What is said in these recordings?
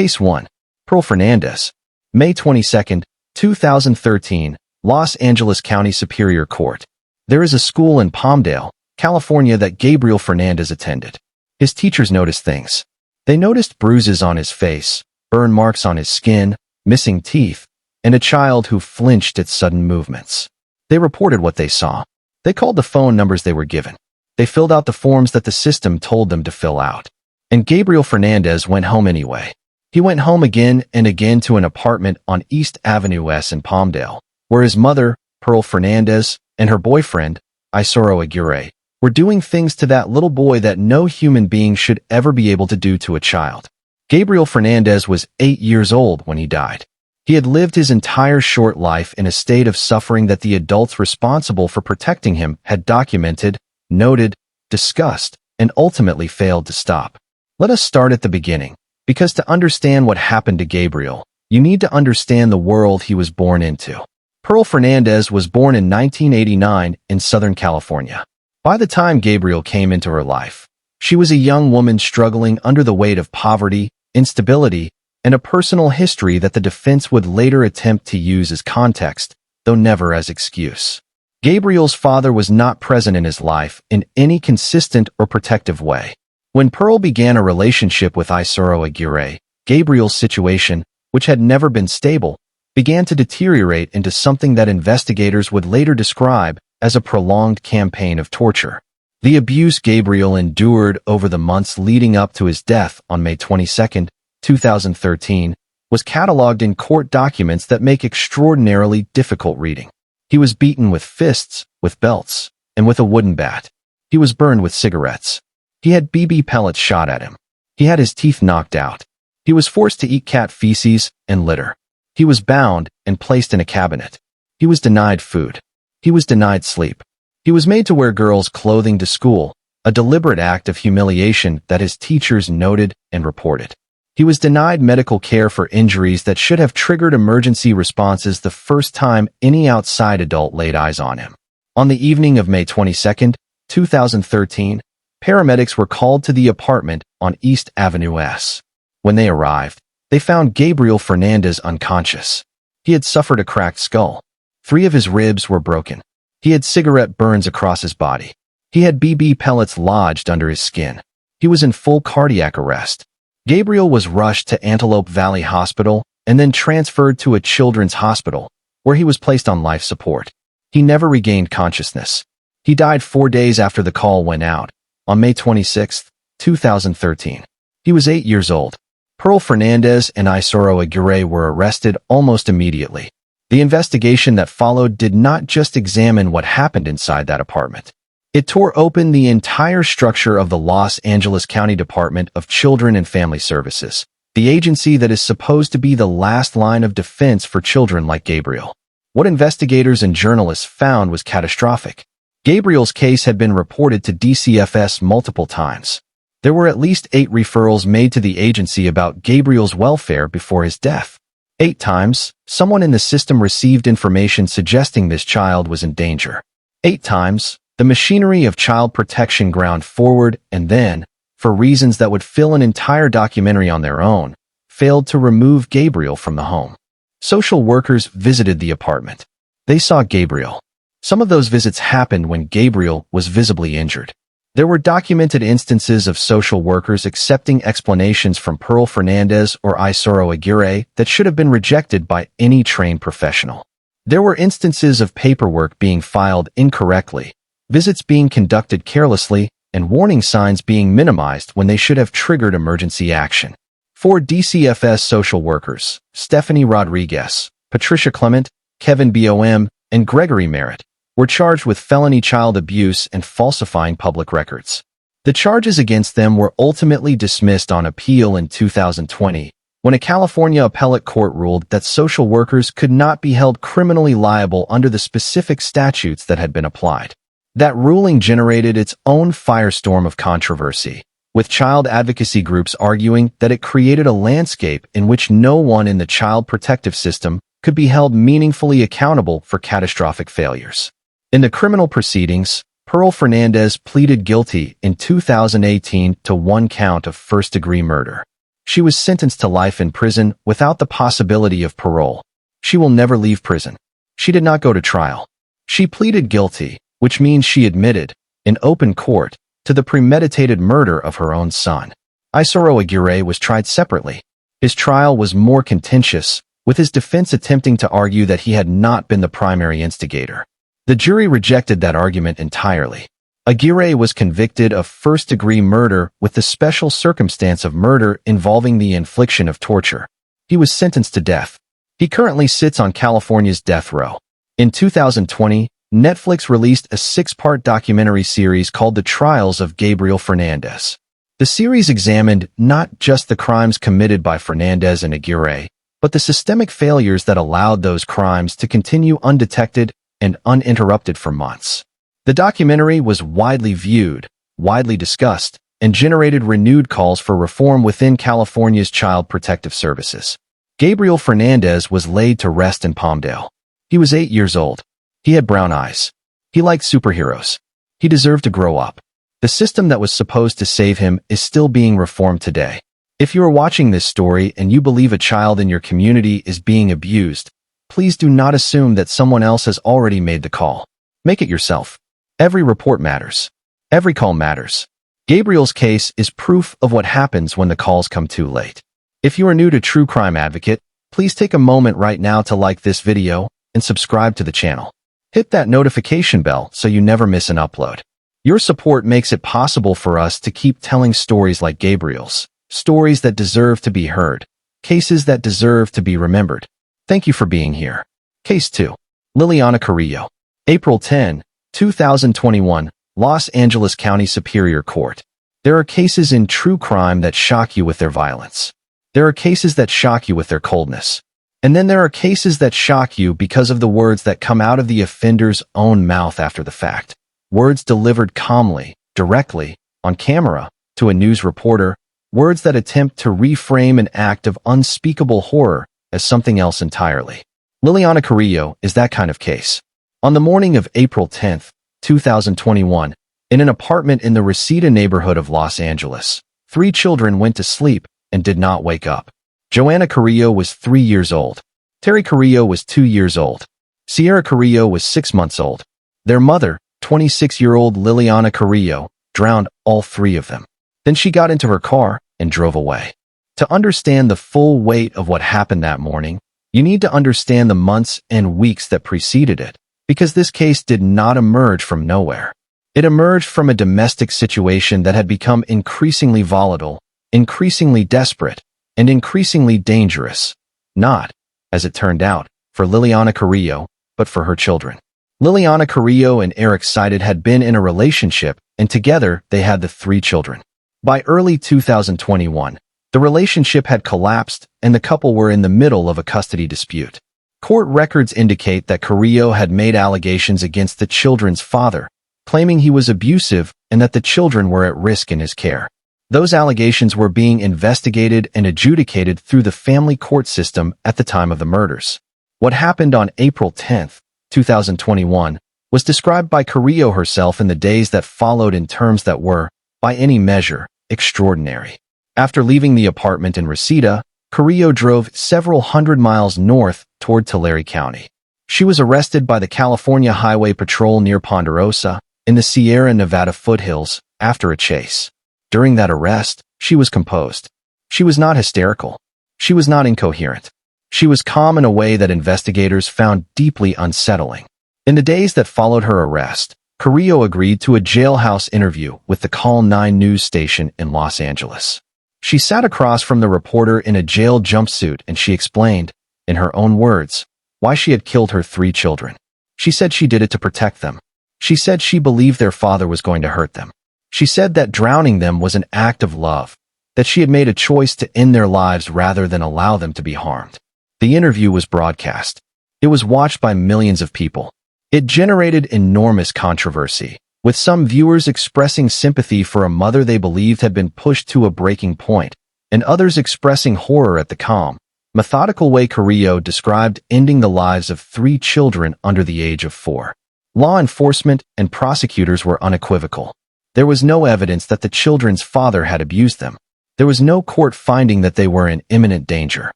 Case 1. Pearl Fernandez. May 22, 2013, Los Angeles County Superior Court. There is a school in Palmdale, California that Gabriel Fernandez attended. His teachers noticed things. They noticed bruises on his face, burn marks on his skin, missing teeth, and a child who flinched at sudden movements. They reported what they saw. They called the phone numbers they were given. They filled out the forms that the system told them to fill out. And Gabriel Fernandez went home anyway. He went home again and again to an apartment on East Avenue S in Palmdale, where his mother, Pearl Fernandez, and her boyfriend, Isoro Aguirre, were doing things to that little boy that no human being should ever be able to do to a child. Gabriel Fernandez was 8 years old when he died. He had lived his entire short life in a state of suffering that the adults responsible for protecting him had documented, noted, discussed, and ultimately failed to stop. Let us start at the beginning, because to understand what happened to Gabriel, you need to understand the world he was born into. Pearl Fernandez was born in 1989 in Southern California. By the time Gabriel came into her life, she was a young woman struggling under the weight of poverty, instability, and a personal history that the defense would later attempt to use as context, though never as excuse. Gabriel's father was not present in his life in any consistent or protective way. When Pearl began a relationship with Isoro Aguirre, Gabriel's situation, which had never been stable, began to deteriorate into something that investigators would later describe as a prolonged campaign of torture. The abuse Gabriel endured over the months leading up to his death on May 22, 2013, was cataloged in court documents that make extraordinarily difficult reading. He was beaten with fists, with belts, and with a wooden bat. He was burned with cigarettes. He had BB pellets shot at him. He had his teeth knocked out. He was forced to eat cat feces and litter. He was bound and placed in a cabinet. He was denied food. He was denied sleep. He was made to wear girls' clothing to school, a deliberate act of humiliation that his teachers noted and reported. He was denied medical care for injuries that should have triggered emergency responses the first time any outside adult laid eyes on him. On the evening of May 22, 2013, paramedics were called to the apartment on East Avenue S. When they arrived, they found Gabriel Fernandez unconscious. He had suffered a cracked skull. 3 of his ribs were broken. He had cigarette burns across his body. He had BB pellets lodged under his skin. He was in full cardiac arrest. Gabriel was rushed to Antelope Valley Hospital and then transferred to a children's hospital, where he was placed on life support. He never regained consciousness. He died 4 days after the call went out, on May 26, 2013. He was 8 years old. Pearl Fernandez and Isoro Aguirre were arrested almost immediately. The investigation that followed did not just examine what happened inside that apartment. It tore open the entire structure of the Los Angeles County Department of Children and Family Services, the agency that is supposed to be the last line of defense for children like Gabriel. What investigators and journalists found was catastrophic. Gabriel's case had been reported to DCFS multiple times. There were at least 8 referrals made to the agency about Gabriel's welfare before his death. 8 times, someone in the system received information suggesting this child was in danger. 8 times, the machinery of child protection ground forward and then, for reasons that would fill an entire documentary on their own, failed to remove Gabriel from the home. Social workers visited the apartment. They saw Gabriel. Some of those visits happened when Gabriel was visibly injured. There were documented instances of social workers accepting explanations from Pearl Fernandez or Isoro Aguirre that should have been rejected by any trained professional. There were instances of paperwork being filed incorrectly, visits being conducted carelessly, and warning signs being minimized when they should have triggered emergency action. 4 DCFS social workers, Stephanie Rodriguez, Patricia Clement, Kevin Bom, and Gregory Merritt, were charged with felony child abuse and falsifying public records. The charges against them were ultimately dismissed on appeal in 2020, when a California appellate court ruled that social workers could not be held criminally liable under the specific statutes that had been applied. That ruling generated its own firestorm of controversy, with child advocacy groups arguing that it created a landscape in which no one in the child protective system could be held meaningfully accountable for catastrophic failures. In the criminal proceedings, Pearl Fernandez pleaded guilty in 2018 to 1 count of first-degree murder. She was sentenced to life in prison without the possibility of parole. She will never leave prison. She did not go to trial. She pleaded guilty, which means she admitted, in open court, to the premeditated murder of her own son. Isoro Aguirre was tried separately. His trial was more contentious, with his defense attempting to argue that he had not been the primary instigator. The jury rejected that argument entirely. Aguirre was convicted of first-degree murder with the special circumstance of murder involving the infliction of torture. He was sentenced to death. He currently sits on California's death row. In 2020, Netflix released a 6-part documentary series called The Trials of Gabriel Fernandez. The series examined not just the crimes committed by Fernandez and Aguirre, but the systemic failures that allowed those crimes to continue undetected and uninterrupted for months. The documentary was widely viewed, widely discussed, and generated renewed calls for reform within California's Child Protective Services. Gabriel Fernandez was laid to rest in Palmdale. He was 8 years old. He had brown eyes. He liked superheroes. He deserved to grow up. The system that was supposed to save him is still being reformed today. If you are watching this story and you believe a child in your community is being abused, please do not assume that someone else has already made the call. Make it yourself. Every report matters. Every call matters. Gabriel's case is proof of what happens when the calls come too late. If you are new to True Crime Advocate, please take a moment right now to like this video and subscribe to the channel. Hit that notification bell so you never miss an upload. Your support makes it possible for us to keep telling stories like Gabriel's, stories that deserve to be heard, cases that deserve to be remembered. Thank you for being here. Case 2. Liliana Carrillo. April 10, 2021, Los Angeles County Superior Court. There are cases in true crime that shock you with their violence. There are cases that shock you with their coldness. And then there are cases that shock you because of the words that come out of the offender's own mouth after the fact. Words delivered calmly, directly, on camera, to a news reporter. Words that attempt to reframe an act of unspeakable horror as something else entirely. Liliana Carrillo is that kind of case. On the morning of April 10, 2021, in an apartment in the Reseda neighborhood of Los Angeles, 3 children went to sleep and did not wake up. Joanna Carrillo was 3 years old. Terry Carrillo was 2 years old. Sierra Carrillo was 6 months old. Their mother, 26-year-old Liliana Carrillo, drowned all 3 of them. Then she got into her car and drove away. To understand the full weight of what happened that morning, you need to understand the months and weeks that preceded it, because this case did not emerge from nowhere. It emerged from a domestic situation that had become increasingly volatile, increasingly desperate, and increasingly dangerous. Not, as it turned out, for Liliana Carrillo, but for her children. Liliana Carrillo and Eric Seided had been in a relationship, and together they had the 3 children. By early 2021, the relationship had collapsed and the couple were in the middle of a custody dispute. Court records indicate that Carrillo had made allegations against the children's father, claiming he was abusive and that the children were at risk in his care. Those allegations were being investigated and adjudicated through the family court system at the time of the murders. What happened on April 10, 2021, was described by Carrillo herself in the days that followed in terms that were, by any measure, extraordinary. After leaving the apartment in Reseda, Carrillo drove several hundred miles north toward Tulare County. She was arrested by the California Highway Patrol near Ponderosa, in the Sierra Nevada foothills, after a chase. During that arrest, she was composed. She was not hysterical. She was not incoherent. She was calm in a way that investigators found deeply unsettling. In the days that followed her arrest, Carrillo agreed to a jailhouse interview with the Call 9 news station in Los Angeles. She sat across from the reporter in a jail jumpsuit and she explained, in her own words, why she had killed her 3 children. She said she did it to protect them. She said she believed their father was going to hurt them. She said that drowning them was an act of love, that she had made a choice to end their lives rather than allow them to be harmed. The interview was broadcast. It was watched by millions of people. It generated enormous controversy, with some viewers expressing sympathy for a mother they believed had been pushed to a breaking point, and others expressing horror at the calm, methodical way Carrillo described ending the lives of 3 children under the age of 4. Law enforcement and prosecutors were unequivocal. There was no evidence that the children's father had abused them. There was no court finding that they were in imminent danger.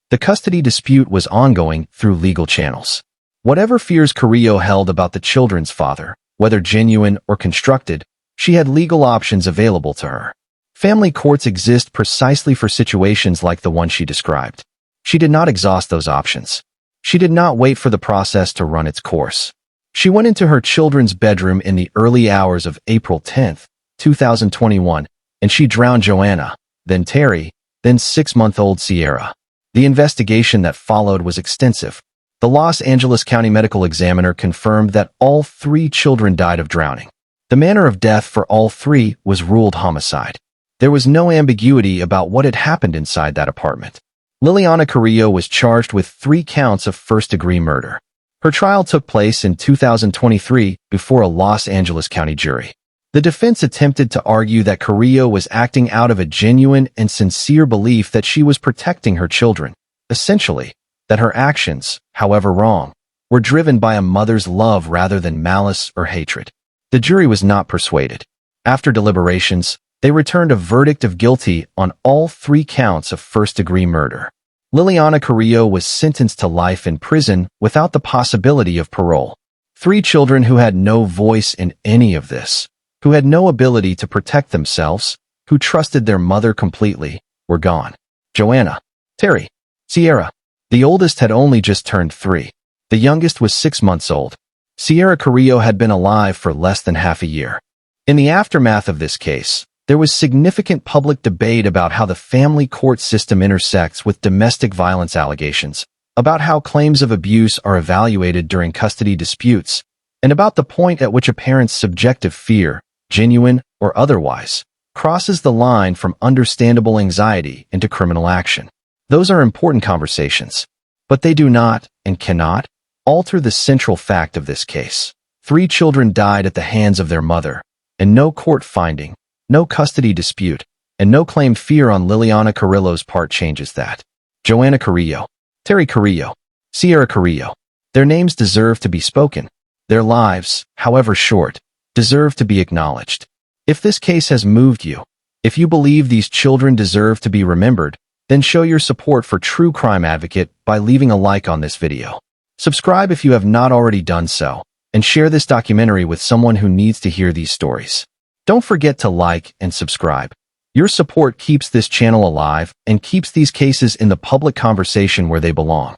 The custody dispute was ongoing through legal channels. Whatever fears Carrillo held about the children's father, whether genuine or constructed, she had legal options available to her. Family courts exist precisely for situations like the one she described. She did not exhaust those options. She did not wait for the process to run its course. She went into her children's bedroom in the early hours of April 10, 2021, and she drowned Joanna, then Terry, then 6-month-old Sierra. The investigation that followed was extensive. The Los Angeles County Medical Examiner confirmed that all 3 children died of drowning. The manner of death for all 3 was ruled homicide. There was no ambiguity about what had happened inside that apartment. Liliana Carrillo was charged with 3 counts of first-degree murder. Her trial took place in 2023 before a Los Angeles County jury. The defense attempted to argue that Carrillo was acting out of a genuine and sincere belief that she was protecting her children. Essentially, that her actions, however wrong, were driven by a mother's love rather than malice or hatred. The jury was not persuaded. After deliberations, they returned a verdict of guilty on all 3 counts of first-degree murder. Liliana Carrillo was sentenced to life in prison without the possibility of parole. 3 children who had no voice in any of this, who had no ability to protect themselves, who trusted their mother completely, were gone. Joanna, Terry, Sierra. The oldest had only just turned 3. The youngest was 6 months old. Sierra Carrillo had been alive for less than half a year. In the aftermath of this case, there was significant public debate about how the family court system intersects with domestic violence allegations, about how claims of abuse are evaluated during custody disputes, and about the point at which a parent's subjective fear, genuine or otherwise, crosses the line from understandable anxiety into criminal action. Those are important conversations, but they do not, and cannot, alter the central fact of this case. 3 children died at the hands of their mother, and no court finding, no custody dispute, and no claimed fear on Liliana Carrillo's part changes that. Joanna Carrillo, Terry Carrillo, Sierra Carrillo. Their names deserve to be spoken. Their lives, however short, deserve to be acknowledged. If this case has moved you, if you believe these children deserve to be remembered, then show your support for True Crime Advocate by leaving a like on this video. Subscribe if you have not already done so, and share this documentary with someone who needs to hear these stories. Don't forget to like and subscribe. Your support keeps this channel alive and keeps these cases in the public conversation where they belong.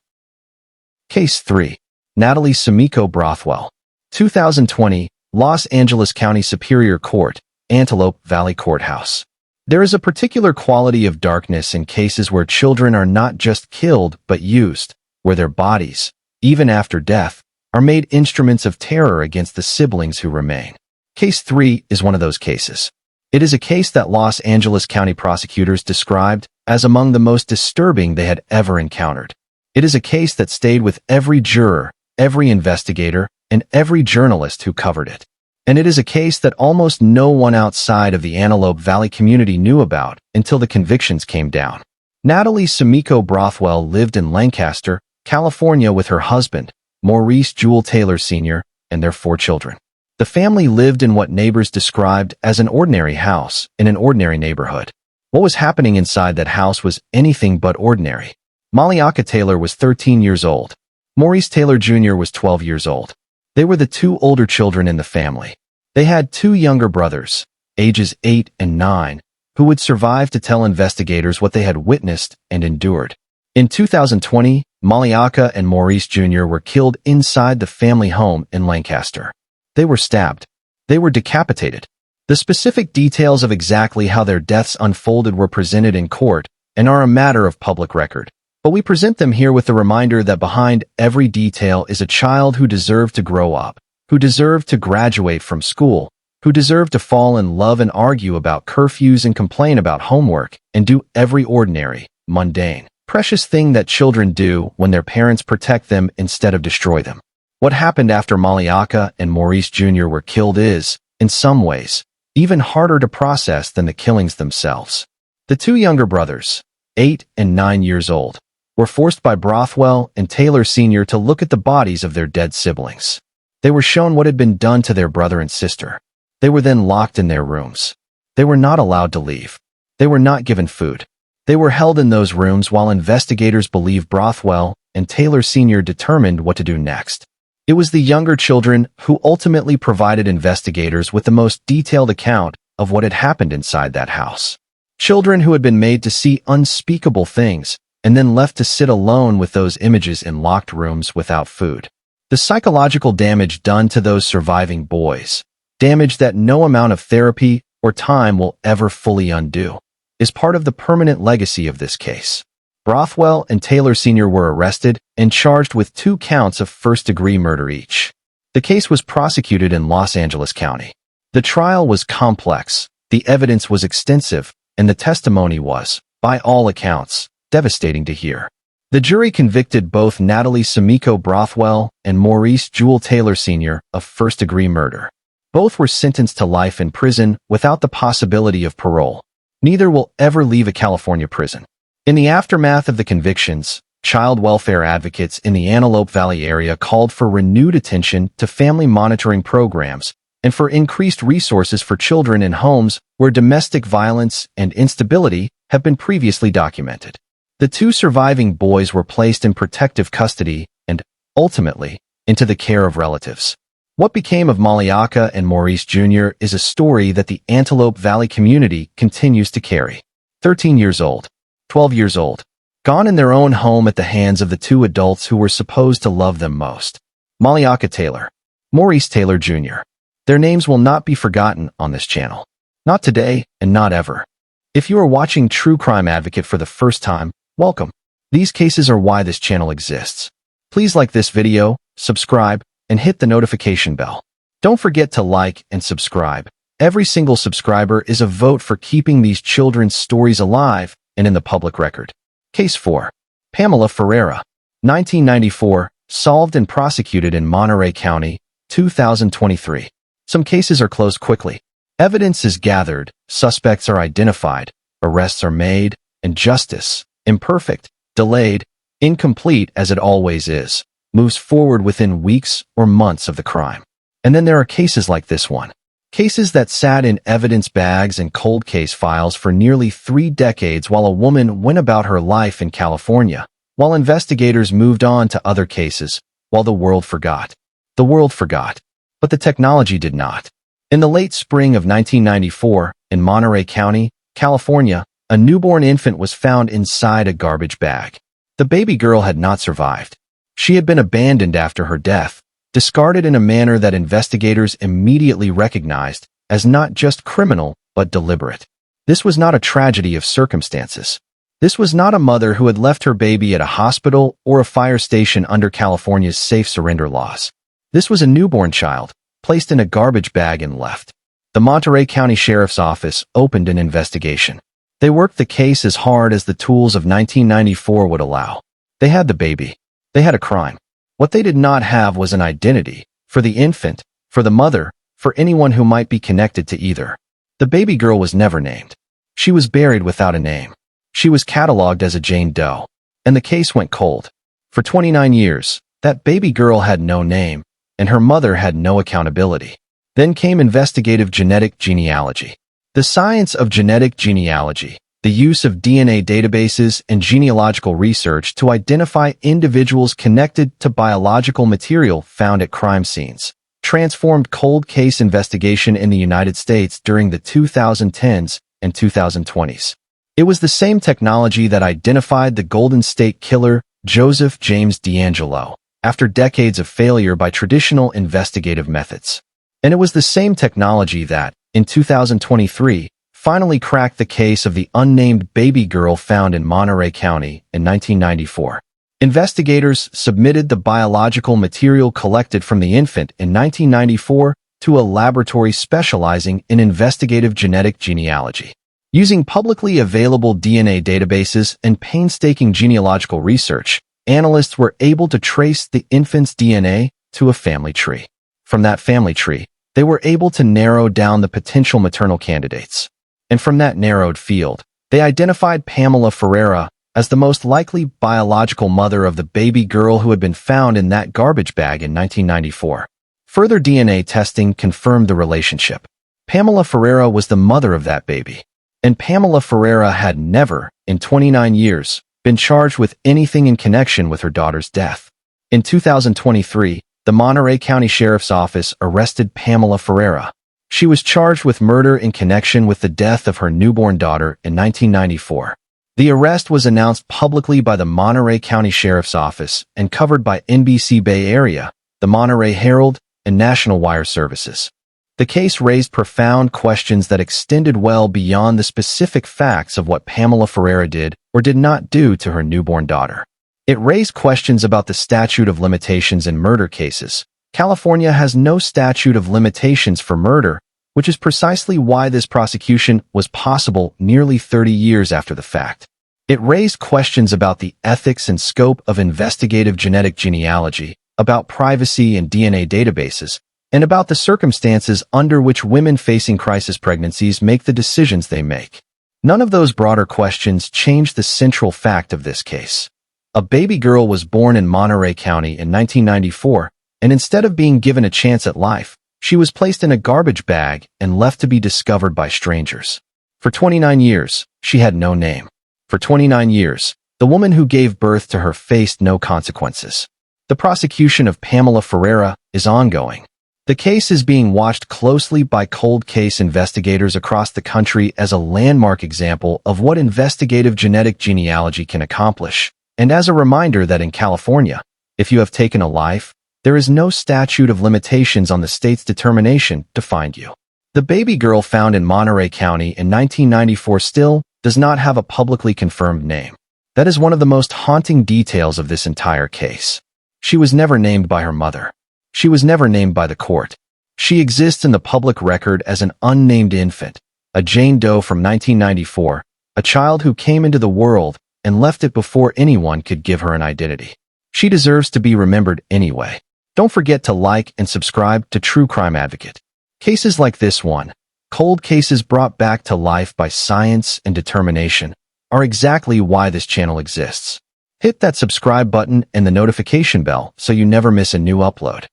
Case 3. Natalie Sumiko Brothwell. 2020, Los Angeles County Superior Court, Antelope Valley Courthouse. There is a particular quality of darkness in cases where children are not just killed but used, where their bodies, even after death, are made instruments of terror against the siblings who remain. Case 3 is one of those cases. It is a case that Los Angeles County prosecutors described as among the most disturbing they had ever encountered. It is a case that stayed with every juror, every investigator, and every journalist who covered it. And it is a case that almost no one outside of the Antelope Valley community knew about until the convictions came down. Natalie Sumiko Brothwell lived in Lancaster, California with her husband, Maurice Jewel Taylor Sr., and their 4 children. The family lived in what neighbors described as an ordinary house in an ordinary neighborhood. What was happening inside that house was anything but ordinary. Maliaka Taylor was 13 years old. Maurice Taylor Jr. was 12 years old. They were the 2 older children in the family. They had 2 younger brothers, ages 8 and 9, who would survive to tell investigators what they had witnessed and endured. In 2020, Maliaka and Maurice Jr. were killed inside the family home in Lancaster. They were stabbed. They were decapitated. The specific details of exactly how their deaths unfolded were presented in court and are a matter of public record. But we present them here with the reminder that behind every detail is a child who deserved to grow up, who deserved to graduate from school, who deserved to fall in love and argue about curfews and complain about homework and do every ordinary, mundane, precious thing that children do when their parents protect them instead of destroy them. What happened after Maliaka and Maurice Jr. were killed is, in some ways, even harder to process than the killings themselves. The 2 younger brothers, 8 and 9 years old, were forced by Brothwell and Taylor Sr. to look at the bodies of their dead siblings. They were shown what had been done to their brother and sister. They were then locked in their rooms. They were not allowed to leave. They were not given food. They were held in those rooms while investigators believe Brothwell and Taylor Sr. determined what to do next. It was the younger children who ultimately provided investigators with the most detailed account of what had happened inside that house. Children who had been made to see unspeakable things and then left to sit alone with those images in locked rooms without food. The psychological damage done to those surviving boys, damage that no amount of therapy or time will ever fully undo, is part of the permanent legacy of this case. Brothwell and Taylor Sr. were arrested and charged with 2 counts of first-degree murder each. The case was prosecuted in Los Angeles County. The trial was complex, the evidence was extensive, and the testimony was, by all accounts, devastating to hear. The jury convicted both Natalie Sumiko Brothwell and Maurice Jewel Taylor Sr. of first-degree murder. Both were sentenced to life in prison without the possibility of parole. Neither will ever leave a California prison. In the aftermath of the convictions, child welfare advocates in the Antelope Valley area called for renewed attention to family monitoring programs and for increased resources for children in homes where domestic violence and instability have been previously documented. The 2 surviving boys were placed in protective custody and, ultimately, into the care of relatives. What became of Maliaka and Maurice Jr. is a story that the Antelope Valley community continues to carry. 13 years old. 12 years old, gone in their own home at the hands of the 2 adults who were supposed to love them most. Maliaka Taylor, Maurice Taylor Jr. Their names will not be forgotten on this channel. Not today and not ever. If you are watching True Crime Advocate for the first time, welcome. These cases are why this channel exists. Please like this video, subscribe, and hit the notification bell. Don't forget to like and subscribe. Every single subscriber is a vote for keeping these children's stories alive and in the public record. Case 4. Pamela Ferreira. 1994, solved and prosecuted in Monterey County, 2023. Some cases are closed quickly. Evidence is gathered, suspects are identified, arrests are made, and justice, imperfect, delayed, incomplete as it always is, moves forward within weeks or months of the crime. And then there are cases like this one. Cases that sat in evidence bags and cold case files for nearly 3 decades while a woman went about her life in California, while investigators moved on to other cases, while the world forgot. The world forgot. But the technology did not. In the late spring of 1994, in Monterey County, California, a newborn infant was found inside a garbage bag. The baby girl had not survived. She had been abandoned after her death, discarded in a manner that investigators immediately recognized as not just criminal, but deliberate. This was not a tragedy of circumstances. This was not a mother who had left her baby at a hospital or a fire station under California's safe surrender laws. This was a newborn child, placed in a garbage bag and left. The Monterey County Sheriff's Office opened an investigation. They worked the case as hard as the tools of 1994 would allow. They had the baby. They had a crime. What they did not have was an identity, for the infant, for the mother, for anyone who might be connected to either. The baby girl was never named. She was buried without a name. She was cataloged as a Jane Doe. And the case went cold. For 29 years, that baby girl had no name, and her mother had no accountability. Then came investigative genetic genealogy. The science of genetic genealogy, the use of DNA databases and genealogical research to identify individuals connected to biological material found at crime scenes, transformed cold case investigation in the United States during the 2010s and 2020s. It was the same technology that identified the Golden State Killer, Joseph James DeAngelo, after decades of failure by traditional investigative methods. And it was the same technology that, in 2023, finally cracked the case of the unnamed baby girl found in Monterey County in 1994. Investigators submitted the biological material collected from the infant in 1994 to a laboratory specializing in investigative genetic genealogy. Using publicly available DNA databases and painstaking genealogical research, analysts were able to trace the infant's DNA to a family tree. From that family tree, they were able to narrow down the potential maternal candidates. And from that narrowed field, they identified Pamela Ferreira as the most likely biological mother of the baby girl who had been found in that garbage bag in 1994. Further DNA testing confirmed the relationship. Pamela Ferreira was the mother of that baby. and Pamela Ferreira had never, in 29 years, been charged with anything in connection with her daughter's death. In 2023, the Monterey County Sheriff's Office arrested Pamela Ferreira. She was charged with murder in connection with the death of her newborn daughter in 1994. The arrest was announced publicly by the Monterey County Sheriff's Office and covered by NBC Bay Area, the Monterey Herald, and National Wire Services. The case raised profound questions that extended well beyond the specific facts of what Pamela Ferreira did or did not do to her newborn daughter. It raised questions about the statute of limitations in murder cases. California has no statute of limitations for murder, which is precisely why this prosecution was possible nearly 30 years after the fact. It raised questions about the ethics and scope of investigative genetic genealogy, about privacy in DNA databases, and about the circumstances under which women facing crisis pregnancies make the decisions they make. None of those broader questions changed the central fact of this case. A baby girl was born in Monterey County in 1994, and instead of being given a chance at life, she was placed in a garbage bag and left to be discovered by strangers. For 29 years, she had no name. For 29 years, the woman who gave birth to her faced no consequences. The prosecution of Pamela Ferreira is ongoing. The case is being watched closely by cold case investigators across the country as a landmark example of what investigative genetic genealogy can accomplish, and as a reminder that in California, if you have taken a life, there is no statute of limitations on the state's determination to find you. The baby girl found in Monterey County in 1994 still does not have a publicly confirmed name. That is one of the most haunting details of this entire case. She was never named by her mother. She was never named by the court. She exists in the public record as an unnamed infant, a Jane Doe from 1994, a child who came into the world and left it before anyone could give her an identity. She deserves to be remembered anyway. Don't forget to like and subscribe to True Crime Advocate. Cases like this one, cold cases brought back to life by science and determination, are exactly why this channel exists. Hit that subscribe button and the notification bell so you never miss a new upload.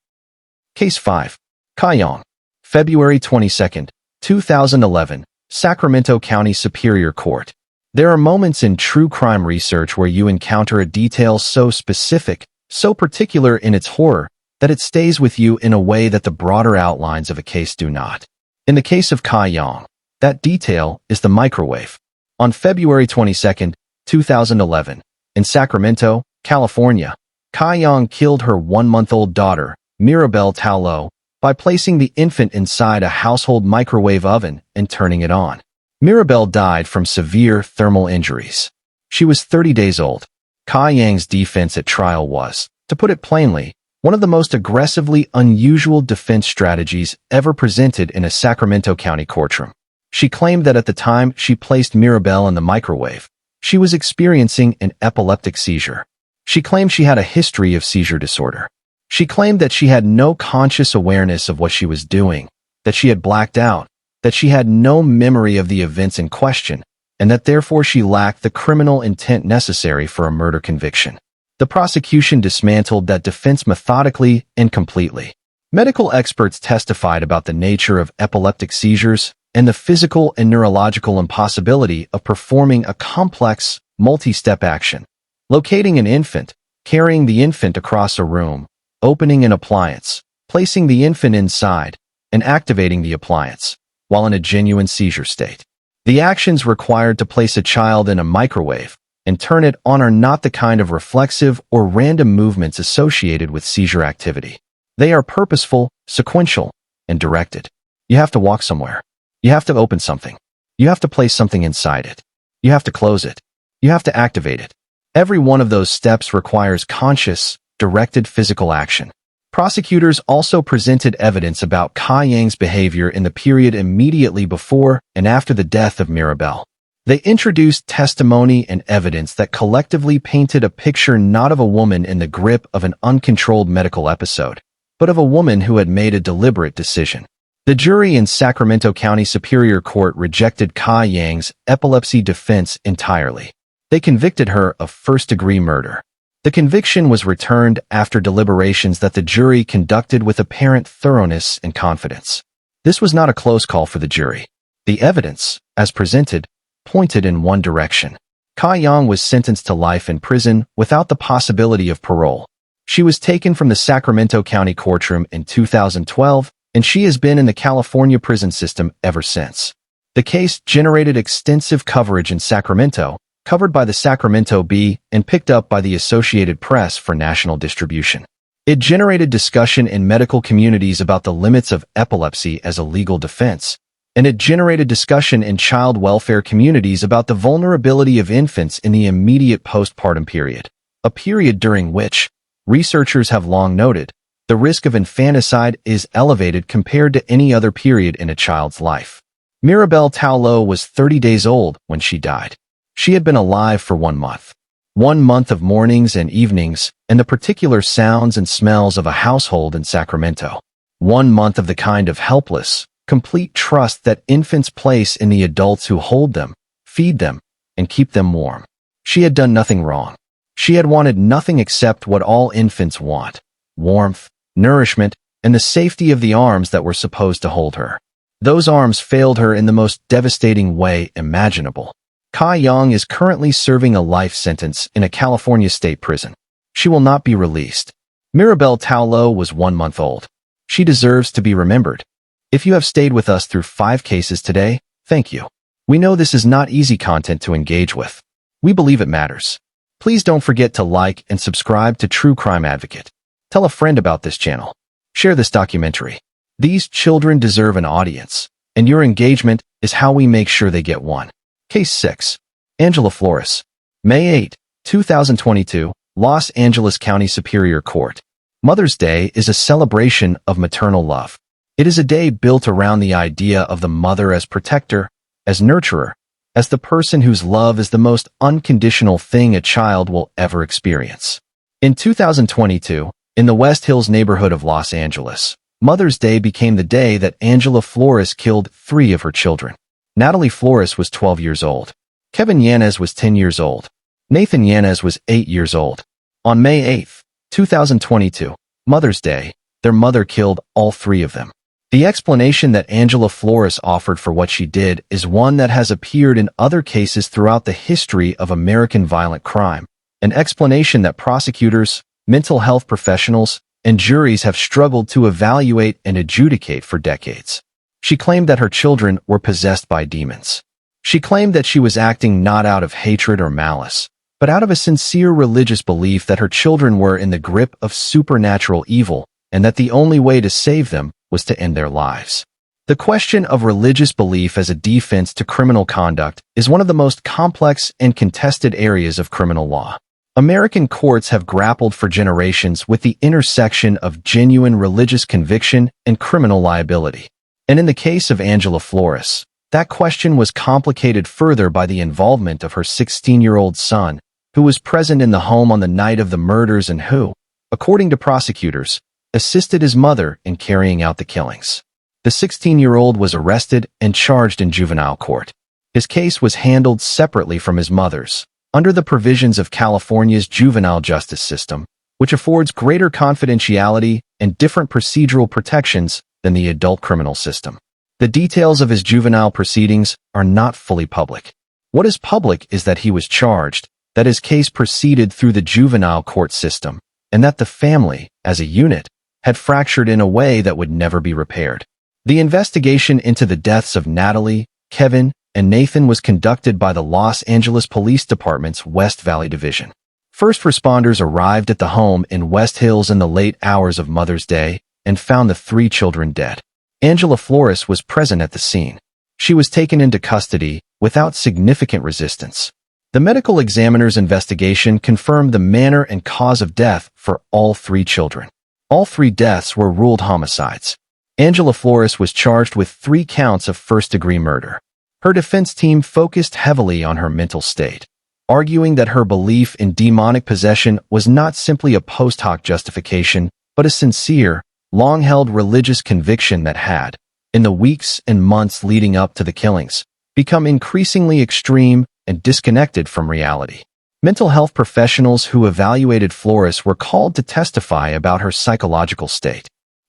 Case 5. Kayong. February 22, 2011, Sacramento County Superior Court. There are moments in true crime research where you encounter a detail so specific, so particular in its horror, that it stays with you in a way that the broader outlines of a case do not. In the case of Kayong, that detail is the microwave. On February 22, 2011, in Sacramento, California, Kayong killed her 1-month-old daughter, Mirabelle Tallow, by placing the infant inside a household microwave oven and turning it on. Mirabelle died from severe thermal injuries. She was 30 days old. Kayong's defense at trial was, to put it plainly, one of the most aggressively unusual defense strategies ever presented in a Sacramento County courtroom. She claimed that at the time she placed Mirabelle in the microwave, she was experiencing an epileptic seizure. She claimed she had a history of seizure disorder. She claimed that she had no conscious awareness of what she was doing, that she had blacked out, that she had no memory of the events in question, and that therefore she lacked the criminal intent necessary for a murder conviction. The prosecution dismantled that defense methodically and completely. Medical experts testified about the nature of epileptic seizures and the physical and neurological impossibility of performing a complex, multi-step action. Locating an infant, carrying the infant across a room, opening an appliance, placing the infant inside, and activating the appliance, while in a genuine seizure state. The actions required to place a child in a microwave and turn it on are not the kind of reflexive or random movements associated with seizure activity. They are purposeful, sequential, and directed. You have to walk somewhere. You have to open something. You have to place something inside it. You have to close it. You have to activate it. Every one of those steps requires conscious, directed physical action. Prosecutors also presented evidence about Kayong's behavior in the period immediately before and after the death of Mirabelle. They introduced testimony and evidence that collectively painted a picture not of a woman in the grip of an uncontrolled medical episode, but of a woman who had made a deliberate decision. The jury in Sacramento County Superior Court rejected Kayong's epilepsy defense entirely. They convicted her of first-degree murder. The conviction was returned after deliberations that the jury conducted with apparent thoroughness and confidence. This was not a close call for the jury. The evidence, as presented, pointed in one direction. Kai Yang was sentenced to life in prison without the possibility of parole. She was taken from the Sacramento County courtroom in 2012, and she has been in the California prison system ever since. The case generated extensive coverage in Sacramento, covered by the Sacramento Bee and picked up by the Associated Press for national distribution. It generated discussion in medical communities about the limits of epilepsy as a legal defense, and it generated discussion in child welfare communities about the vulnerability of infants in the immediate postpartum period, a period during which, researchers have long noted, the risk of infanticide is elevated compared to any other period in a child's life. Mirabelle Taulo was 30 days old when she died. She had been alive for 1 month. 1 month of mornings and evenings, and the particular sounds and smells of a household in Sacramento. 1 month of the kind of helpless, complete trust that infants place in the adults who hold them, feed them, and keep them warm. She had done nothing wrong. She had wanted nothing except what all infants want: warmth, nourishment, and the safety of the arms that were supposed to hold her. Those arms failed her in the most devastating way imaginable. Kai Yang is currently serving a life sentence in a California state prison. She will not be released. Mirabelle Taulo was 1 month old. She deserves to be remembered. If you have stayed with us through 5 cases today, thank you. We know this is not easy content to engage with. We believe it matters. Please don't forget to like and subscribe to True Crime Advocate. Tell a friend about this channel. Share this documentary. These children deserve an audience, and your engagement is how we make sure they get one. Case 6. Angela Flores. May 8, 2022, Los Angeles County Superior Court. Mother's Day is a celebration of maternal love. It is a day built around the idea of the mother as protector, as nurturer, as the person whose love is the most unconditional thing a child will ever experience. In 2022, in the West Hills neighborhood of Los Angeles, Mother's Day became the day that Angela Flores killed 3 of her children. Natalie Flores was 12 years old. Kevin Yanez was 10 years old. Nathan Yanez was 8 years old. On May 8, 2022, Mother's Day, their mother killed all 3 of them. The explanation that Angela Flores offered for what she did is one that has appeared in other cases throughout the history of American violent crime, an explanation that prosecutors, mental health professionals, and juries have struggled to evaluate and adjudicate for decades. She claimed that her children were possessed by demons. She claimed that she was acting not out of hatred or malice, but out of a sincere religious belief that her children were in the grip of supernatural evil and that the only way to save them was to end their lives. The question of religious belief as a defense to criminal conduct is one of the most complex and contested areas of criminal law. American courts have grappled for generations with the intersection of genuine religious conviction and criminal liability. And in the case of Angela Flores, that question was complicated further by the involvement of her 16-year-old son, who was present in the home on the night of the murders and who, according to prosecutors, assisted his mother in carrying out the killings. The 16-year-old was arrested and charged in juvenile court. His case was handled separately from his mother's, under the provisions of California's juvenile justice system, which affords greater confidentiality and different procedural protections than the adult criminal system. The details of his juvenile proceedings are not fully public. What is public is that he was charged, that his case proceeded through the juvenile court system, and that the family, as a unit, had fractured in a way that would never be repaired. The investigation into the deaths of Natalie, Kevin, and Nathan was conducted by the Los Angeles Police Department's West Valley Division. First responders arrived at the home in West Hills in the late hours of Mother's Day and found the 3 children dead. Angela Flores was present at the scene. She was taken into custody without significant resistance. The medical examiner's investigation confirmed the manner and cause of death for all 3 children. All 3 deaths were ruled homicides. Angela Flores was charged with 3 counts of first-degree murder. Her defense team focused heavily on her mental state, arguing that her belief in demonic possession was not simply a post hoc justification, but a sincere, long-held religious conviction that had, in the weeks and months leading up to the killings, become increasingly extreme and disconnected from reality. Mental health professionals who evaluated Flores were called to testify about her psychological state.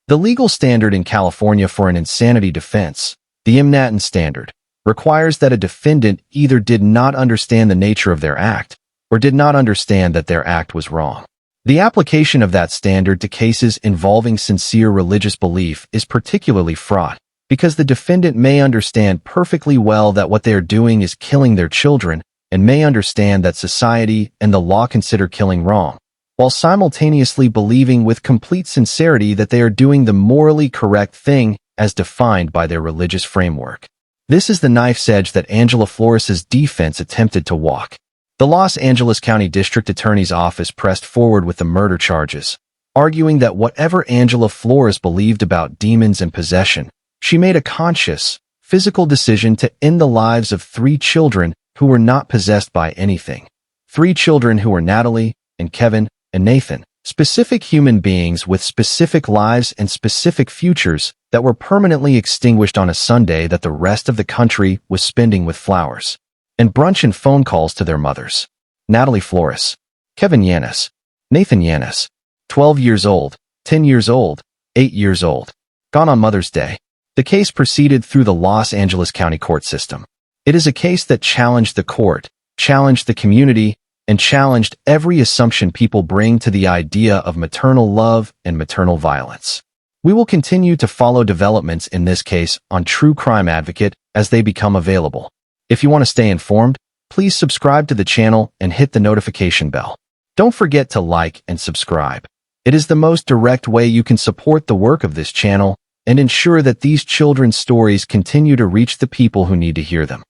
The legal standard in California for an insanity defense, the Imnatin standard, requires that a defendant either did not understand the nature of their act or did not understand that their act was wrong. The application of that standard to cases involving sincere religious belief is particularly fraught because the defendant may understand perfectly well that what they are doing is killing their children and may understand that society and the law consider killing wrong, while simultaneously believing with complete sincerity that they are doing the morally correct thing as defined by their religious framework. This is the knife's edge that Angela Flores's defense attempted to walk. The Los Angeles County District Attorney's Office pressed forward with the murder charges, arguing that whatever Angela Flores believed about demons and possession, she made a conscious, physical decision to end the lives of 3 children who were not possessed by anything. 3 children who were Natalie and Kevin and Nathan, specific human beings with specific lives and specific futures that were permanently extinguished on a Sunday that the rest of the country was spending with flowers and brunch and phone calls to their mothers. Natalie Flores, Kevin Yanis, Nathan Yanis, 12 years old, 10 years old, 8 years old, gone on Mother's Day. The case proceeded through the Los Angeles County court system. It is a case that challenged the court, challenged the community, and challenged every assumption people bring to the idea of maternal love and maternal violence. We will continue to follow developments in this case on True Crime Advocate as they become available. If you want to stay informed, please subscribe to the channel and hit the notification bell. Don't forget to like and subscribe. It is the most direct way you can support the work of this channel and ensure that these children's stories continue to reach the people who need to hear them.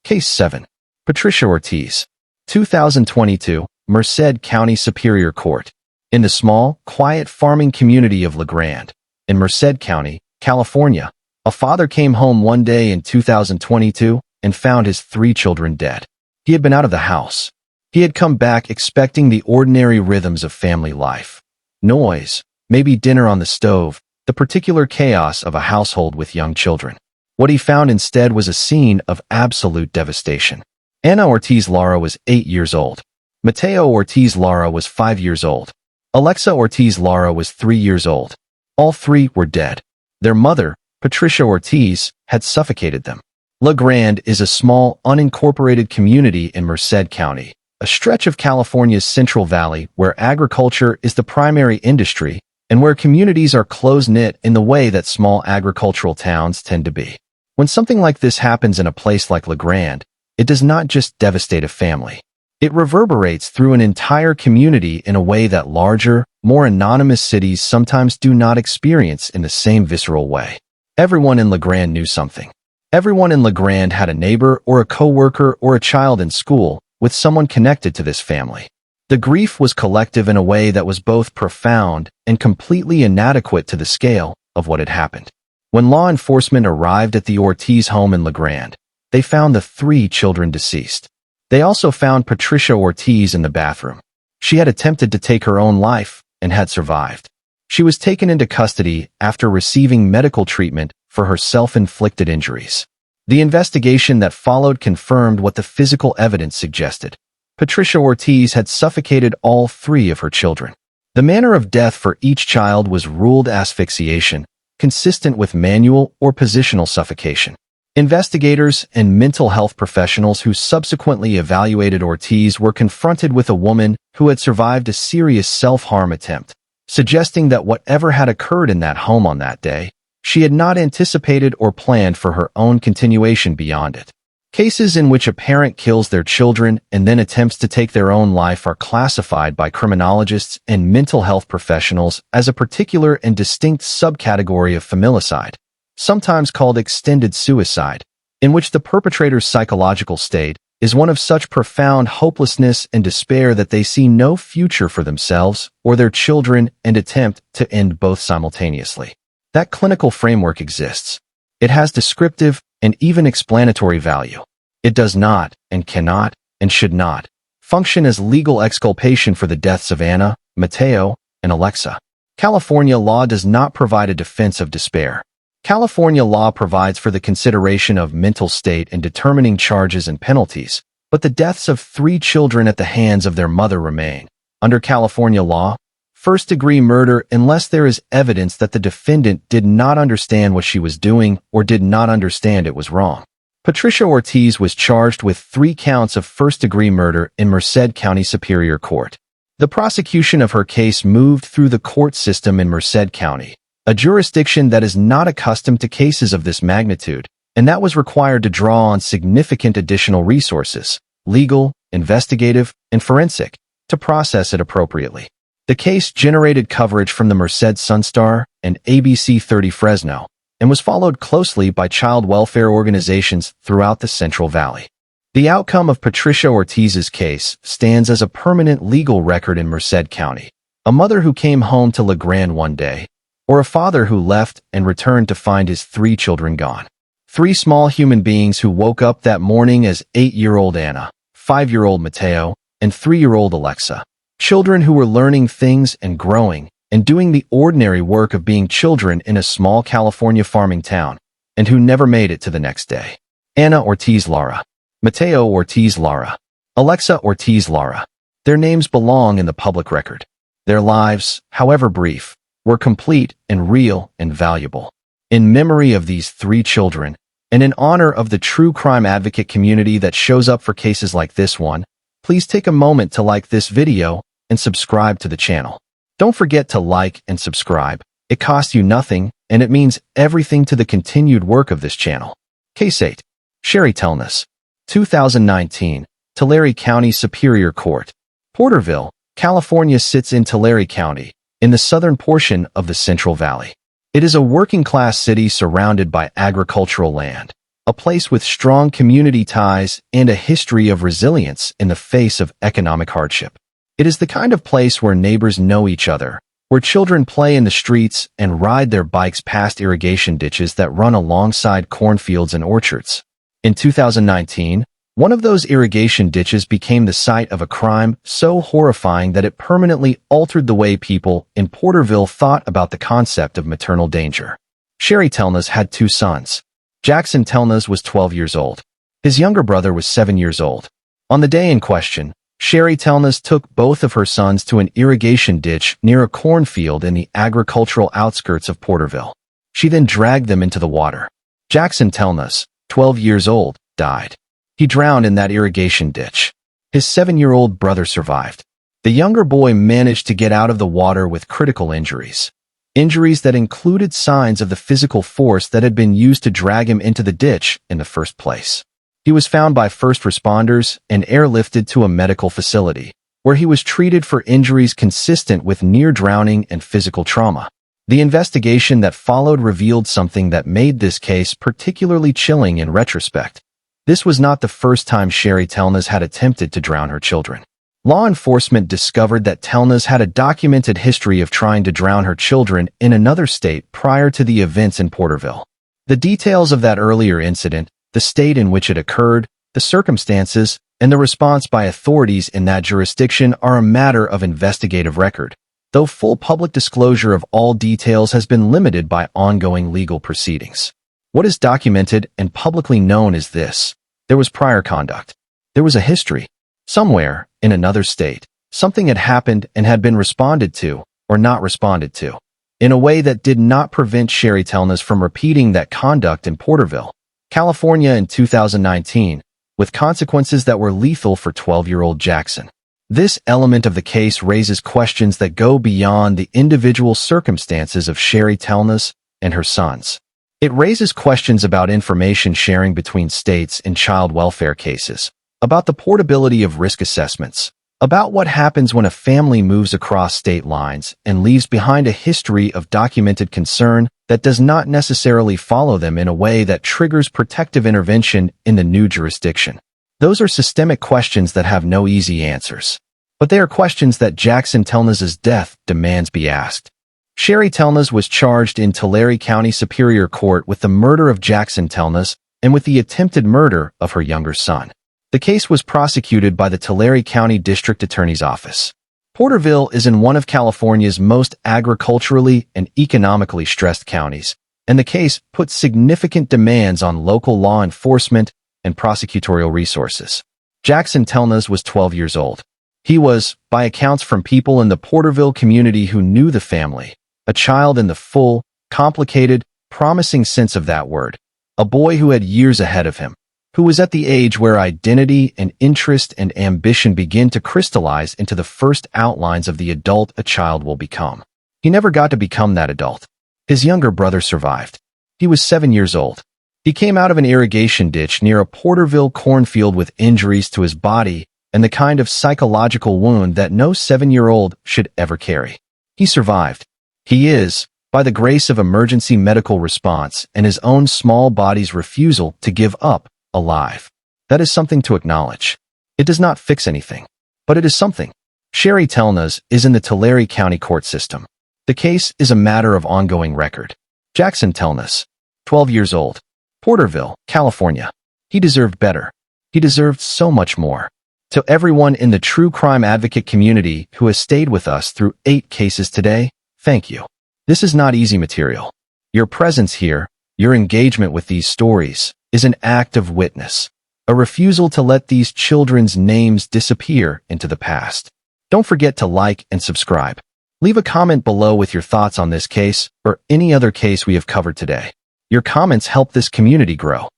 Case 7. Patricia Ortiz, 2022, Merced County Superior Court. In the small, quiet farming community of La Grande, in Merced County, California, a father came home one day in 2022 and found his 3 children dead. He had been out of the house. He had come back expecting the ordinary rhythms of family life. Noise, maybe dinner on the stove, the particular chaos of a household with young children. What he found instead was a scene of absolute devastation. Ana Ortiz Lara was 8 years old. Mateo Ortiz Lara was 5 years old. Alexa Ortiz Lara was 3 years old. All 3 were dead. Their mother, Patricia Ortiz, had suffocated them. La Grande is a small, unincorporated community in Merced County, a stretch of California's Central Valley where agriculture is the primary industry and where communities are close-knit in the way that small agricultural towns tend to be. When something like this happens in a place like La Grande, it does not just devastate a family. It reverberates through an entire community in a way that larger, more anonymous cities sometimes do not experience in the same visceral way. Everyone in La Grande knew something. Everyone in La Grande had a neighbor or a coworker or a child in school with someone connected to this family. The grief was collective in a way that was both profound and completely inadequate to the scale of what had happened. When law enforcement arrived at the Ortiz home in La Grande, they found the 3 children deceased. They also found Patricia Ortiz in the bathroom. She had attempted to take her own life and had survived. She was taken into custody after receiving medical treatment for her self-inflicted injuries. The investigation that followed confirmed what the physical evidence suggested. Patricia Ortiz had suffocated all 3 of her children. The manner of death for each child was ruled asphyxiation, consistent with manual or positional suffocation. Investigators and mental health professionals who subsequently evaluated Ortiz were confronted with a woman who had survived a serious self-harm attempt, suggesting that whatever had occurred in that home on that day, she had not anticipated or planned for her own continuation beyond it. Cases in which a parent kills their children and then attempts to take their own life are classified by criminologists and mental health professionals as a particular and distinct subcategory of familicide, sometimes called extended suicide, in which the perpetrator's psychological state is one of such profound hopelessness and despair that they see no future for themselves or their children and attempt to end both simultaneously. That clinical framework exists. It has descriptive and even explanatory value. It does not, and cannot, and should not, function as legal exculpation for the deaths of Ana, Mateo, and Alexa. California law does not provide a defense of despair. California law provides for the consideration of mental state in determining charges and penalties, but the deaths of 3 children at the hands of their mother remain, under California law, First-degree murder unless there is evidence that the defendant did not understand what she was doing or did not understand it was wrong. Patricia Ortiz was charged with 3 counts of first-degree murder in Merced County Superior Court. The prosecution of her case moved through the court system in Merced County, a jurisdiction that is not accustomed to cases of this magnitude, and that was required to draw on significant additional resources, legal, investigative, and forensic, to process it appropriately. The case generated coverage from the Merced Sun-Star and ABC 30 Fresno, and was followed closely by child welfare organizations throughout the Central Valley. The outcome of Patricia Ortiz's case stands as a permanent legal record in Merced County. A mother who came home to La Grande one day, or a father who left and returned to find his 3 children gone. 3 small human beings who woke up that morning as 8-year-old Anna, 5-year-old Mateo, and 3-year-old Alexa. Children who were learning things and growing and doing the ordinary work of being children in a small California farming town, and who never made it to the next day. Anna Ortiz Lara, Mateo Ortiz Lara, Alexa Ortiz Lara. Their names belong in the public record. Their lives, however brief, were complete and real and valuable. In memory of these 3 children, and in honor of the true crime advocate community that shows up for cases like this one, please take a moment to like this video and subscribe to the channel. Don't forget to like and subscribe. It costs you nothing, and it means everything to the continued work of this channel. Case 8. Sherry Telness. 2019. Tulare County Superior Court. Porterville, California sits in Tulare County, in the southern portion of the Central Valley. It is a working-class city surrounded by agricultural land, a place with strong community ties and a history of resilience in the face of economic hardship. It is the kind of place where neighbors know each other, where children play in the streets and ride their bikes past irrigation ditches that run alongside cornfields and orchards. In 2019, one of those irrigation ditches became the site of a crime so horrifying that it permanently altered the way people in Porterville thought about the concept of maternal danger. Sherry Telness had 2 sons. Jackson Telness was 12 years old. His younger brother was 7 years old. On the day in question, Sherry Telness took both of her sons to an irrigation ditch near a cornfield in the agricultural outskirts of Porterville. She then dragged them into the water. Jackson Telness, 12 years old, died. He drowned in that irrigation ditch. His 7-year-old brother survived. The younger boy managed to get out of the water with critical injuries. Injuries that included signs of the physical force that had been used to drag him into the ditch in the first place. He was found by first responders and airlifted to a medical facility, where he was treated for injuries consistent with near drowning and physical trauma. The investigation that followed revealed something that made this case particularly chilling in retrospect. This was not the first time Sherry Telness had attempted to drown her children. Law enforcement discovered that Telness had a documented history of trying to drown her children in another state prior to the events in Porterville. The details of that earlier incident, the state in which it occurred, the circumstances, and the response by authorities in that jurisdiction are a matter of investigative record, though full public disclosure of all details has been limited by ongoing legal proceedings. What is documented and publicly known is this: there was prior conduct. There was a history. Somewhere, in another state, something had happened and had been responded to, or not responded to, in a way that did not prevent Sherry Telness from repeating that conduct in Porterville, California in 2019, with consequences that were lethal for 12-year-old Jackson. This element of the case raises questions that go beyond the individual circumstances of Sherry Telness and her sons. It raises questions about information sharing between states in child welfare cases, about the portability of risk assessments, about what happens when a family moves across state lines and leaves behind a history of documented concern that does not necessarily follow them in a way that triggers protective intervention in the new jurisdiction. Those are systemic questions that have no easy answers. But they are questions that Jackson Telness's death demands be asked. Sherry Telness was charged in Tulare County Superior Court with the murder of Jackson Telness and with the attempted murder of her younger son. The case was prosecuted by the Tulare County District Attorney's Office. Porterville is in one of California's most agriculturally and economically stressed counties, and the case puts significant demands on local law enforcement and prosecutorial resources. Jackson Telness was 12 years old. He was, by accounts from people in the Porterville community who knew the family, a child in the full, complicated, promising sense of that word, a boy who had years ahead of him, who was at the age where identity and interest and ambition begin to crystallize into the first outlines of the adult a child will become. He never got to become that adult. His younger brother survived. He was 7 years old. He came out of an irrigation ditch near a Porterville cornfield with injuries to his body and the kind of psychological wound that no 7-year-old should ever carry. He survived. He is, by the grace of emergency medical response and his own small body's refusal to give up, alive. That is something to acknowledge. It does not fix anything, but it is something. Sherry Telna's is in the Tulare County court system. The case is a matter of ongoing record. Jackson Telna's, 12 years old, Porterville, California. He deserved better. He deserved so much more. To everyone in the true crime advocate community who has stayed with us through 8 cases today, thank you. This is not easy material. Your presence here, your engagement with these stories, is an act of witness, a refusal to let these children's names disappear into the past. Don't forget to like and subscribe. Leave a comment below with your thoughts on this case or any other case we have covered today. Your comments help this community grow.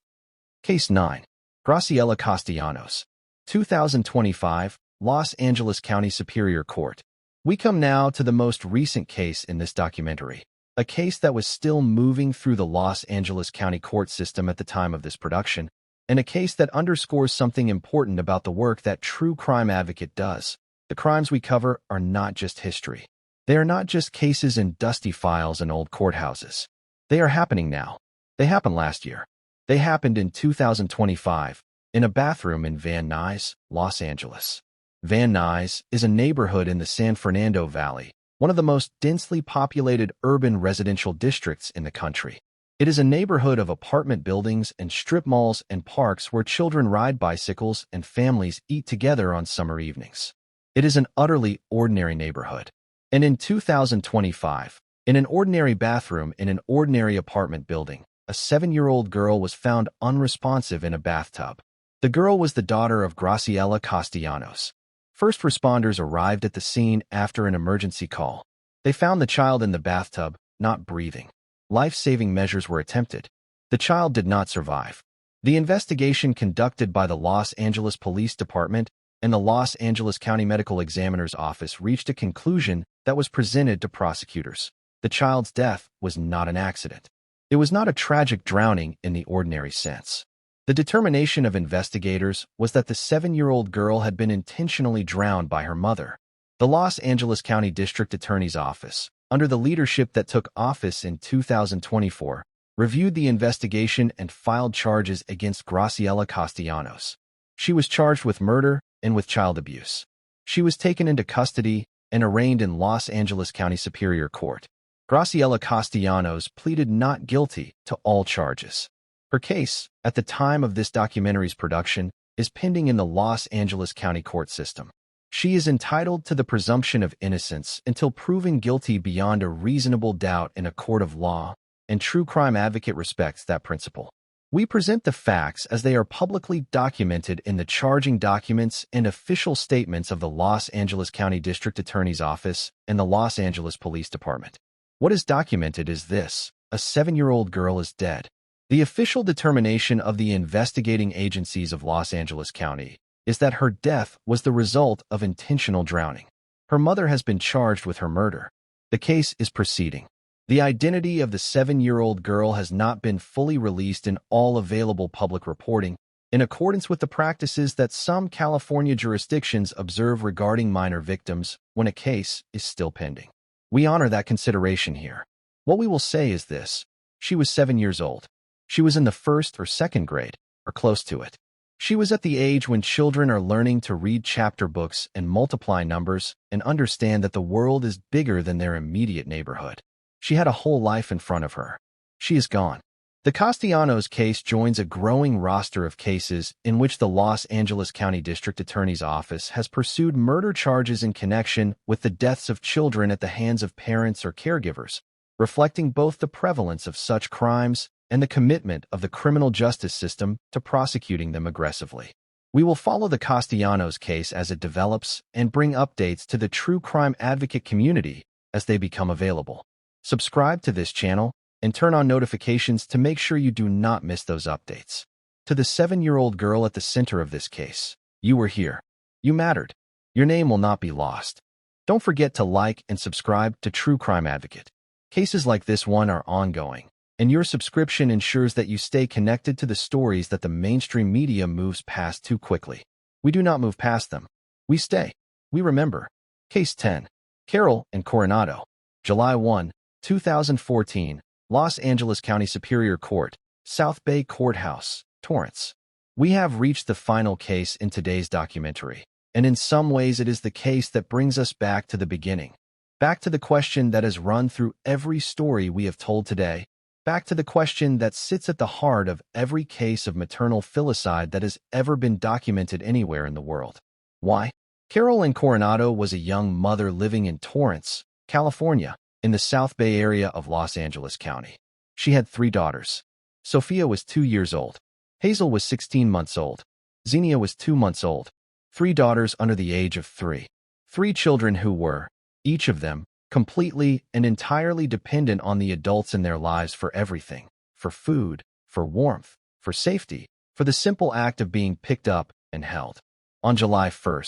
Case 9. Graciela Castellanos. 2025, Los Angeles County Superior Court. We come now to the most recent case in this documentary, a case that was still moving through the Los Angeles County court system at the time of this production, and a case that underscores something important about the work that True Crime Advocate does. The crimes we cover are not just history. They are not just cases in dusty files and old courthouses. They are happening now. They happened last year. They happened in 2025, in a bathroom in Van Nuys, Los Angeles. Van Nuys is a neighborhood in the San Fernando Valley, one of the most densely populated urban residential districts in the country. It is a neighborhood of apartment buildings and strip malls and parks where children ride bicycles and families eat together on summer evenings. It is an utterly ordinary neighborhood. And in 2025, in an ordinary bathroom in an ordinary apartment building, a 7-year-old girl was found unresponsive in a bathtub. The girl was the daughter of Graciela Castellanos. First responders arrived at the scene after an emergency call. They found the child in the bathtub, not breathing. Life-saving measures were attempted. The child did not survive. The investigation conducted by the Los Angeles Police Department and the Los Angeles County Medical Examiner's Office reached a conclusion that was presented to prosecutors. The child's death was not an accident. It was not a tragic drowning in the ordinary sense. The determination of investigators was that the 7-year-old girl had been intentionally drowned by her mother. The Los Angeles County District Attorney's Office, under the leadership that took office in 2024, reviewed the investigation and filed charges against Graciela Castellanos. She was charged with murder and with child abuse. She was taken into custody and arraigned in Los Angeles County Superior Court. Graciela Castellanos pleaded not guilty to all charges. Her case, at the time of this documentary's production, is pending in the Los Angeles County court system. She is entitled to the presumption of innocence until proven guilty beyond a reasonable doubt in a court of law, and True Crime Advocate respects that principle. We present the facts as they are publicly documented in the charging documents and official statements of the Los Angeles County District Attorney's Office and the Los Angeles Police Department. What is documented is this: a 7-year-old girl is dead. The official determination of the investigating agencies of Los Angeles County is that her death was the result of intentional drowning. Her mother has been charged with her murder. The case is proceeding. The identity of the 7-year-old girl has not been fully released in all available public reporting, in accordance with the practices that some California jurisdictions observe regarding minor victims when a case is still pending. We honor that consideration here. What we will say is this: she was 7 years old. She was in the 1st or 2nd grade, or close to it. She was at the age when children are learning to read chapter books and multiply numbers and understand that the world is bigger than their immediate neighborhood. She had a whole life in front of her. She is gone. The Castellanos case joins a growing roster of cases in which the Los Angeles County District Attorney's Office has pursued murder charges in connection with the deaths of children at the hands of parents or caregivers, reflecting both the prevalence of such crimes and the commitment of the criminal justice system to prosecuting them aggressively. We will follow the Castellanos case as it develops and bring updates to the true crime advocate community as they become available. Subscribe to this channel and turn on notifications to make sure you do not miss those updates. To the 7-year-old girl at the center of this case, you were here. You mattered. Your name will not be lost. Don't forget to like and subscribe to True Crime Advocate. Cases like this one are ongoing, and your subscription ensures that you stay connected to the stories that the mainstream media moves past too quickly. We do not move past them. We stay. We remember. Case 10. Carroll and Coronado. July 1, 2014. Los Angeles County Superior Court, South Bay Courthouse, Torrance. We have reached the final case in today's documentary, and in some ways it is the case that brings us back to the beginning. Back to the question that has run through every story we have told today. Back to the question that sits at the heart of every case of maternal filicide that has ever been documented anywhere in the world. Why? Carroll and Coronado was a young mother living in Torrance, California, in the South Bay area of Los Angeles County. She had 3 daughters. Sophia was 2 years old. Hazel was 16 months old. Xenia was 2 months old. 3 daughters under the age of 3. 3 children who were, each of them, completely and entirely dependent on the adults in their lives for everything, for food, for warmth, for safety, for the simple act of being picked up and held. On July 1,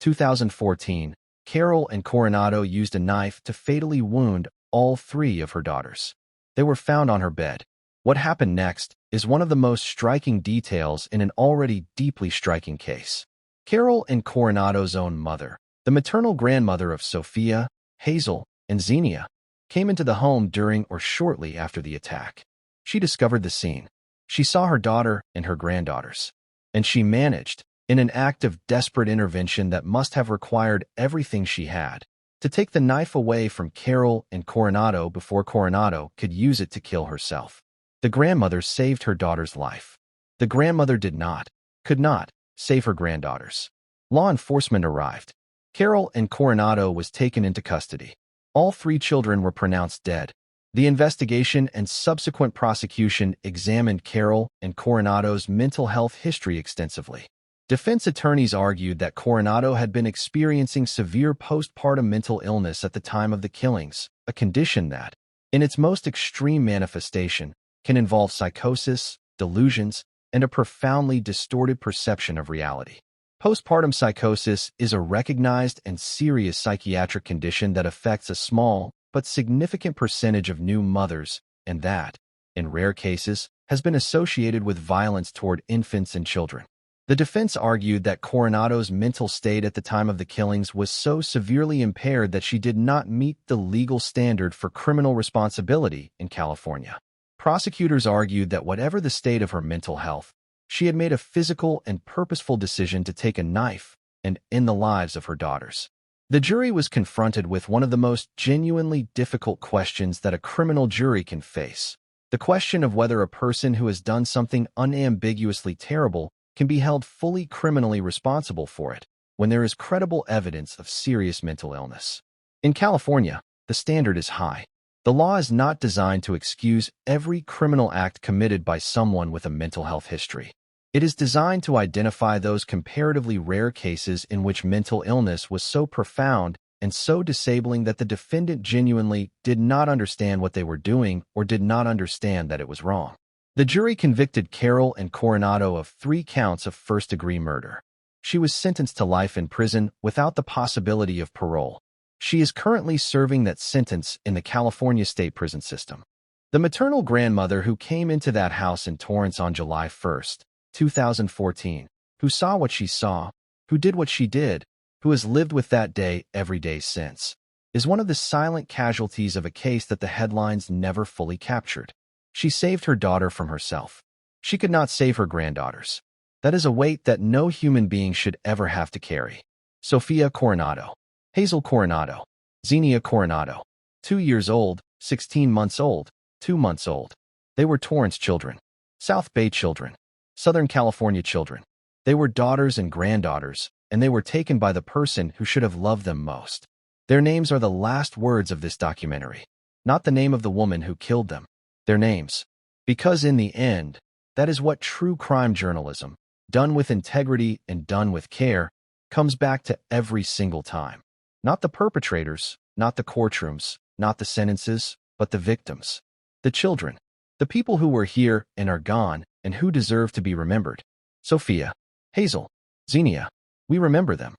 2014, Carroll and Coronado used a knife to fatally wound all 3 of her daughters. They were found on her bed. What happened next is one of the most striking details in an already deeply striking case. Carroll and Coronado's own mother, the maternal grandmother of Sophia, Hazel, and Xenia, came into the home during or shortly after the attack. She discovered the scene. She saw her daughter and her granddaughters, and she managed, in an act of desperate intervention that must have required everything she had, to take the knife away from Carroll and Coronado before Coronado could use it to kill herself. The grandmother saved her daughter's life. The grandmother could not, save her granddaughters. Law enforcement arrived. Carroll and Coronado was taken into custody. All 3 children were pronounced dead. The investigation and subsequent prosecution examined Carroll and Coronado's mental health history extensively. Defense attorneys argued that Coronado had been experiencing severe postpartum mental illness at the time of the killings, a condition that, in its most extreme manifestation, can involve psychosis, delusions, and a profoundly distorted perception of reality. Postpartum psychosis is a recognized and serious psychiatric condition that affects a small but significant percentage of new mothers, and that, in rare cases, has been associated with violence toward infants and children. The defense argued that Coronado's mental state at the time of the killings was so severely impaired that she did not meet the legal standard for criminal responsibility in California. Prosecutors argued that whatever the state of her mental health, she had made a physical and purposeful decision to take a knife and end the lives of her daughters. The jury was confronted with one of the most genuinely difficult questions that a criminal jury can face: the question of whether a person who has done something unambiguously terrible can be held fully criminally responsible for it when there is credible evidence of serious mental illness. In California, the standard is high. The law is not designed to excuse every criminal act committed by someone with a mental health history. It is designed to identify those comparatively rare cases in which mental illness was so profound and so disabling that the defendant genuinely did not understand what they were doing or did not understand that it was wrong. The jury convicted Carroll and Coronado of 3 counts of first-degree murder. She was sentenced to life in prison without the possibility of parole. She is currently serving that sentence in the California state prison system. The maternal grandmother who came into that house in Torrance on July 1, 2014, who saw what she saw, who did what she did, who has lived with that day every day since, is one of the silent casualties of a case that the headlines never fully captured. She saved her daughter from herself. She could not save her granddaughters. That is a weight that no human being should ever have to carry. Sophia Coronado, Hazel Coronado, Xenia Coronado, 2 years old, 16 months old, 2 months old. They were Torrance children, South Bay children, Southern California children. They were daughters and granddaughters, and they were taken by the person who should have loved them most. Their names are the last words of this documentary, not the name of the woman who killed them. Their names. Because in the end, that is what true crime journalism, done with integrity and done with care, comes back to every single time. Not the perpetrators, not the courtrooms, not the sentences, but the victims. The children. The people who were here and are gone and who deserve to be remembered. Sophia, Hazel, Xenia. We remember them.